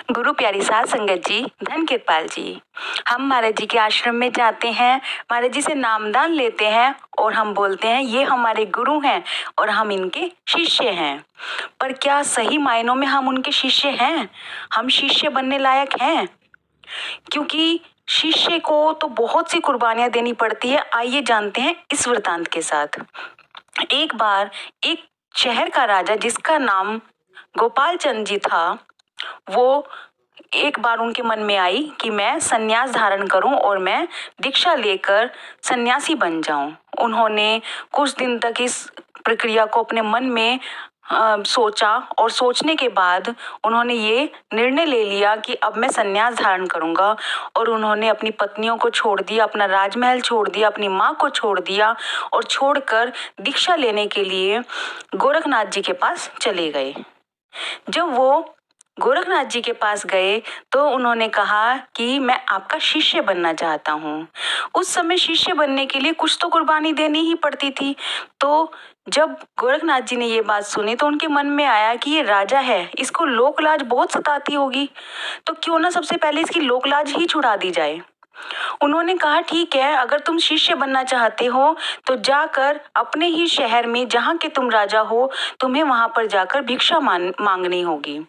गुरु प्यारी साध संगत जी, धन कृपाल जी, हम महाराज जी के आश्रम में जाते हैं, महाराज जी से नामदान लेते हैं और हम बोलते हैं ये हमारे गुरु हैं और हम इनके शिष्य हैं। पर क्या सही मायनों में हम उनके शिष्य हैं? हम शिष्य बनने लायक हैं? क्योंकि शिष्य को तो बहुत सी कुर्बानियां देनी पड़ती है। आइए जानते हैं इस वृतांत के साथ। एक बार एक शहर का राजा जिसका नाम गोपाल चंद जी था, वो एक बार उनके मन में आई कि मैं संन्यास धारण करूं और मैं दीक्षा लेकर सन्यासी बन जाऊं। उन्होंने कुछ दिन तक इस प्रक्रिया को अपने मन में सोचा और सोचने के बाद उन्होंने ये निर्णय ले लिया कि अब मैं संन्यास धारण करूंगा। और उन्होंने अपनी पत्नियों को छोड़ दिया, अपना राजमहल छोड़ दिया, अपनी माँ को छोड़ दिया और छोड़कर दीक्षा लेने के लिए गोरखनाथ जी के पास चले गए। जब वो गोरखनाथ जी के पास गए तो उन्होंने कहा कि मैं आपका शिष्य बनना चाहता हूँ। उस समय शिष्य बनने के लिए कुछ तो कुर्बानी देनी ही पड़ती थी। तो जब गोरखनाथ जी ने ये बात सुनी तो उनके मन में आया कि ये राजा है, इसको लोक लाज बहुत सताती होगी, तो क्यों ना सबसे पहले इसकी लोक लाज ही छुड़ा दी जाए। उन्होंने कहा ठीक है, अगर तुम शिष्य बनना चाहते हो तो जाकर अपने ही शहर में जहाँ के तुम राजा हो, तुम्हें वहां पर जाकर भिक्षा मांगनी होगी।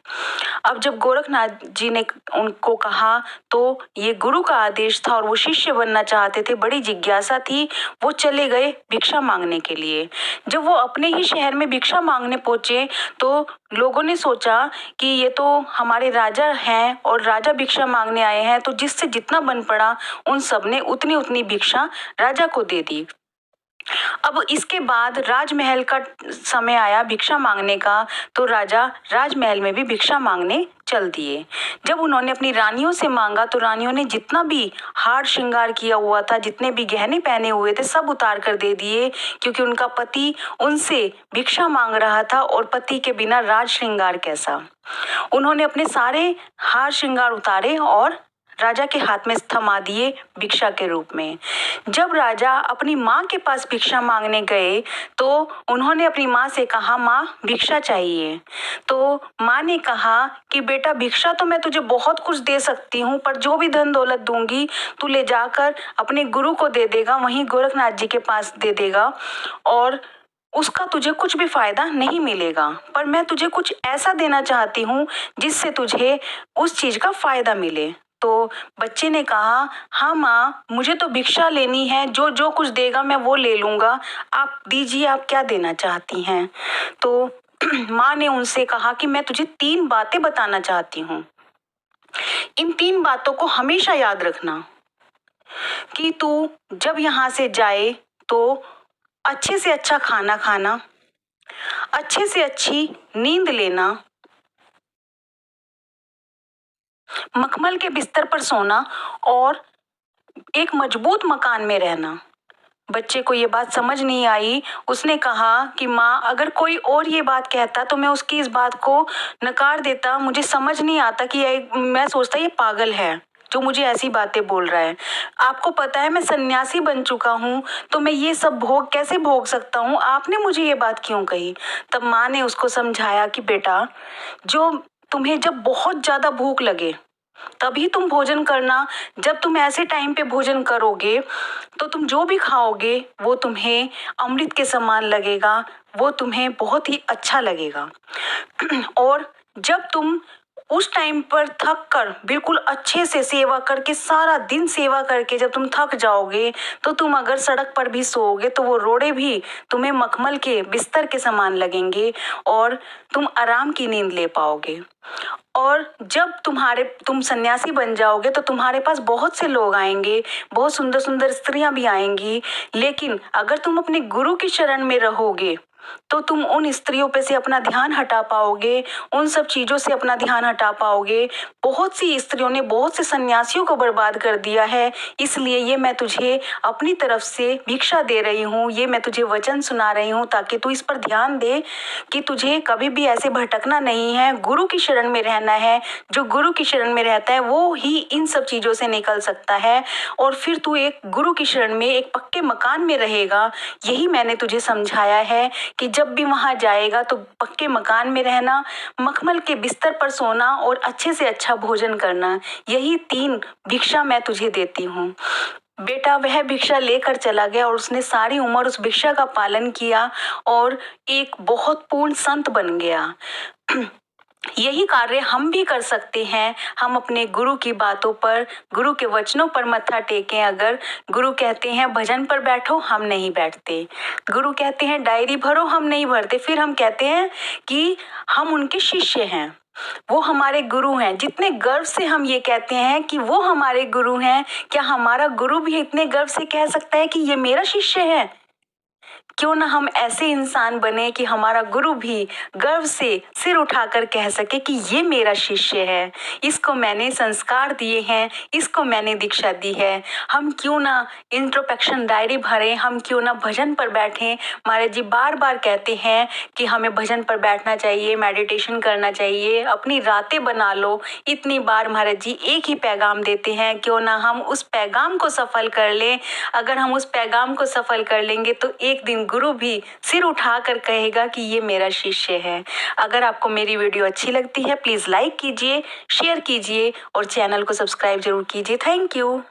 अब जब गोरखनाथ जी ने उनको कहा तो ये गुरु का आदेश था और वो शिष्य बनना चाहते थे, बड़ी जिज्ञासा थी, वो चले गए भिक्षा मांगने के लिए। जब वो अपने ही शहर में भिक्षा मांगने पहुंचे तो लोगों ने सोचा कि ये तो हमारे राजा हैं और राजा भिक्षा मांगने आए हैं, तो जिससे जितना बन पड़ा उन सब ने उतनी उतनी भिक्षा राजा को दे दी। अब इसके बाद राजमहल का समय आया भिक्षा मांगने का, तो राजा राजमहल में भी भिक्षा मांगने चल दिए। जब उन्होंने अपनी रानियों से मांगा तो रानियों ने जितना भी हार श्रृंगार किया हुआ था, जितने भी गहने पहने हुए थे, सब उतार कर दे दिए, क्योंकि उनका पति उनसे भिक्षा मांग रहा था और पति के बिना राज श्रृंगार कैसा। उन्होंने अपने सारे हार श्रृंगार उतारे और राजा के हाथ में थमा दिए भिक्षा के रूप में। जब राजा अपनी माँ के पास भिक्षा मांगने गए तो उन्होंने अपनी माँ से कहा, माँ भिक्षा चाहिए। तो माँ ने कहा कि बेटा भिक्षा तो मैं तुझे बहुत कुछ दे सकती हूँ, पर जो भी धन दौलत दूंगी तू ले जाकर अपने गुरु को दे देगा, वहीं गोरखनाथ जी के पास दे देगा और उसका तुझे कुछ भी फायदा नहीं मिलेगा। पर मैं तुझे कुछ ऐसा देना चाहती हूँ जिससे तुझे उस चीज का फायदा मिले। तो बच्चे ने कहा, हाँ माँ, मुझे तो भिक्षा लेनी है, जो जो कुछ देगा मैं वो ले लूंगा, आप दीजिए, आप क्या देना चाहती हैं। तो माँ ने उनसे कहा कि मैं तुझे 3 बातें बताना चाहती हूँ। इन 3 बातों को हमेशा याद रखना कि तू जब यहाँ से जाए तो अच्छे से अच्छा खाना खाना, अच्छे से अच्छी नींद लेना, मखमल के बिस्तर पर सोना और एक मजबूत मकान में रहना। बच्चे को ये बात समझ नहीं आई। उसने कहा कि माँ, अगर कोई और ये बात कहता तो मैं उसकी इस बात को नकार देता। मुझे समझ नहीं आता कि मैं सोचता ये पागल है जो मुझे ऐसी बातें बोल रहा है। आपको पता है मैं सन्यासी बन चुका हूँ, तो मैं ये सब भोग कैसे भोग सकता हूँ, आपने मुझे ये बात क्यों कही। तब माँ ने उसको समझाया कि बेटा, जो तुम्हें जब बहुत ज्यादा भूख लगे तभी तुम भोजन करना। जब तुम ऐसे टाइम पे भोजन करोगे तो तुम जो भी खाओगे वो तुम्हें अमृत के समान लगेगा, वो तुम्हें बहुत ही अच्छा लगेगा। और जब तुम उस टाइम पर थक कर बिल्कुल अच्छे से सेवा करके, सारा दिन सेवा करके जब तुम थक जाओगे तो तुम अगर सड़क पर भी सोओगे तो वो रोड़े भी तुम्हें मखमल के बिस्तर के समान लगेंगे और तुम आराम की नींद ले पाओगे। और जब तुम सन्यासी बन जाओगे तो तुम्हारे पास बहुत से लोग आएंगे, बहुत सुंदर सुंदर स्त्रियां भी आएंगी, लेकिन अगर तुम अपने गुरु की शरण में रहोगे तो तुम उन स्त्रियों पे से अपना ध्यान हटा पाओगे, उन सब चीजों से अपना ध्यान हटा पाओगे। बहुत सी स्त्रियों ने बहुत से सन्यासियों को बर्बाद कर दिया है, इसलिए ये मैं तुझे अपनी तरफ से भिक्षा दे रही हूँ, ये मैं तुझे वचन सुना रही हूँ ताकि तू इस पर ध्यान दे कि तुझे कभी भी ऐसे भटकना नहीं है, गुरु की शरण में रहना है। जो गुरु की शरण में रहता है वो ही इन सब चीजों से निकल सकता है और फिर तू एक गुरु की शरण में एक पक्के मकान में रहेगा। यही मैंने तुझे समझाया है कि जब भी वहाँ जाएगा तो पक्के मकान में रहना, मखमल के बिस्तर पर सोना और अच्छे से अच्छा भोजन करना, यही 3 भिक्षा मैं तुझे देती हूँ। बेटा वह भिक्षा लेकर चला गया और उसने सारी उम्र उस भिक्षा का पालन किया और एक बहुत पूर्ण संत बन गया। यही कार्य हम भी कर सकते हैं। हम अपने गुरु की बातों पर, गुरु के वचनों पर मत्था टेकें। अगर गुरु कहते हैं भजन पर बैठो, हम नहीं बैठते। गुरु कहते हैं डायरी भरो, हम नहीं भरते। फिर हम कहते हैं कि हम उनके शिष्य हैं, वो हमारे गुरु हैं। जितने गर्व से हम ये कहते हैं कि वो हमारे गुरु हैं, क्या हमारा गुरु भी इतने गर्व से कह सकता है कि ये मेरा शिष्य है? क्यों ना हम ऐसे इंसान बने कि हमारा गुरु भी गर्व से सिर उठाकर कह सके कि ये मेरा शिष्य है, इसको मैंने संस्कार दिए हैं, इसको मैंने दीक्षा दी है। हम क्यों ना इंट्रोस्पेक्शन डायरी भरें, हम क्यों ना भजन पर बैठें। महाराज जी बार बार कहते हैं कि हमें भजन पर बैठना चाहिए, मेडिटेशन करना चाहिए, अपनी रातें बना लो। इतनी बार महाराज जी एक ही पैगाम देते हैं, क्यों ना हम उस पैगाम को सफल कर लें। अगर हम उस पैगाम को सफल कर लेंगे तो एक दिन गुरु भी सिर उठाकर कहेगा कि ये मेरा शिष्य है। अगर आपको मेरी वीडियो अच्छी लगती है प्लीज़ लाइक कीजिए, शेयर कीजिए और चैनल को सब्सक्राइब जरूर कीजिए। Thank you.